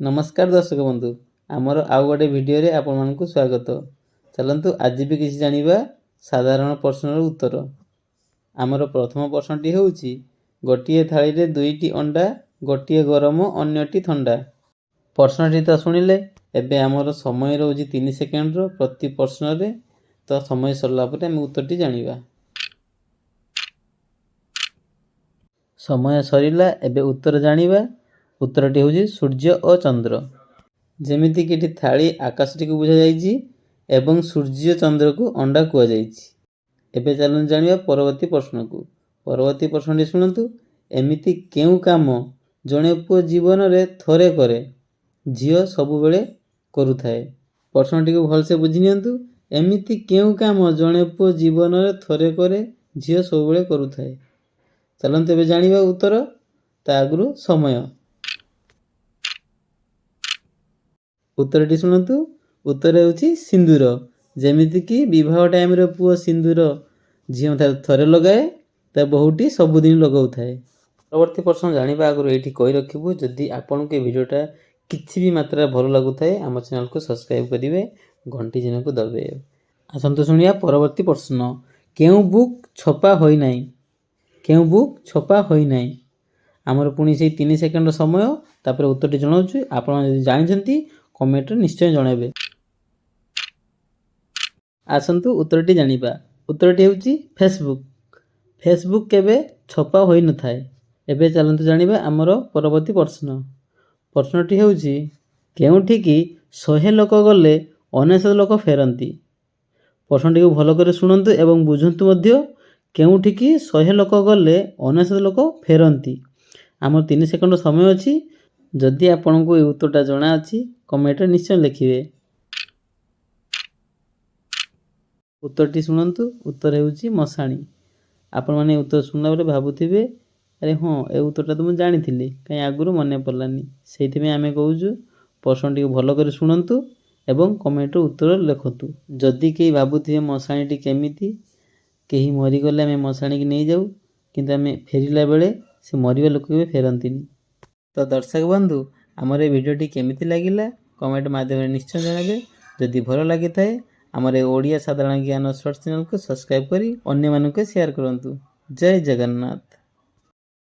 नमस्कार दर्शक बंधु आमर आउ गोटे भिडियो आपण मानक स्वागत। चलतु आज भी किसी जानिबा साधारण प्रश्नर उत्तर। आमर प्रथम प्रश्नटी होउछि गोटिए थाली रे दुईटी अंडा गोटिए गरम अन्यटी ठंडा। प्रश्नटी तो सुनिले एबे आमर समय रहउछि 3 सेकेंड रो प्रति प्रश्न रे। तो समय सरला परे हम उत्तरटी जानिबा। समय सरिला एबे उत्तर जानिबा। उत्तरटी होउछि सूर्य और चंद्र। जेमिति कि थाली आकाशटी को बुझा जाइछि एवं सूर्य चंद्र को अंडा कुआ जाइछि। एबे चलन जानिबा परवर्ती प्रश्न को। परवर्ती प्रश्नटी सुनंतु एमिति केउ काम जणे पुओ जीवन रे थरे करे झियो सब बेले करूथाए। प्रश्नटी को भल से बुझि नियंतु। एमिति केउ काम जणे पुओ जीवन रे थरे करे झियो सब बेले करूथाए। चलंतु एबे जानिबा उत्तर। ता आगुरु समय। उत्तरटी शुणु। उत्तर होउछि सिंदूर। जेमिति कि विवाह टाइम रे पुओ सिंदूर झियो थरे लगाए ता बहुटी सबुदिन लगाउथाए। परवर्ती प्रश्न जानिबा आगुरु एठी कहि रखिबु। जदि आपन के वीडियोटा किछि भी मात्रा भल लागुथाए आम चैनल को सब्सक्राइब करिवे, घंटी चिन्ह को दबे। आसंतु सुनिया परवर्ती प्रश्न। केउ बुक छपा होई नाही? केउ बुक छपा होई नाही? आमर पुणी से 3 सेकेंड समय तापर उत्तरटी जणाउछु। आपण जदि जानिछंती कमेंट निश्चय जणाइबे। आसंतु उत्तरटी जानिबा। उत्तरटी होउछि फेसबुक। फेसबुक केबे छपा होई न थाए। एबे चलंतु जानिबा आमर परवर्ती प्रश्न। प्रश्नटी होउछि केउठी की 100 लोक गले 99 लोक फेरंती। प्रश्नटी को भलो करे सुनंतु एवं बुझंतु मध्य। केउठी की 100 लोक गले 99 लोक फेरंती। आमर 3 सेकेंड समय अछि। जदि आपनको ए उत्तरटा जणा अछि कमेंट निश्चय लिखिवे। उत्तरटी सुनंतु। उत्तर हेउछि मशाणी। आपण माने उत्तर सुनला बेले भाबुथिबे अरे हां ए उत्तरटा तो मु जानिथिली काई आगुरु मने पड़लानी। सेहिथि में आमे कहूछु प्रश्नटी को भलो करे सुनंतु एवं कमेंट उत्तर लिखंतु। जदि केही भाबुथिबे मशाणीटी केमिति केही मरि गले आमे मशाणी की नै जाऊ किंतु आमे फेरिला बेले से मरिबा लोक के फेरंतीनी। तो दर्शक बंधु आमर ए वीडियोटी केमिति लागिला कमेंट माध्यम निश्चय जणाइबे। जदि भलो लागि थाए आमर ओडिया साधारण ज्ञान शॉर्ट चैनल को सब्सक्राइब करी अन्य मानक शेयर करंतु। जय जगन्नाथ।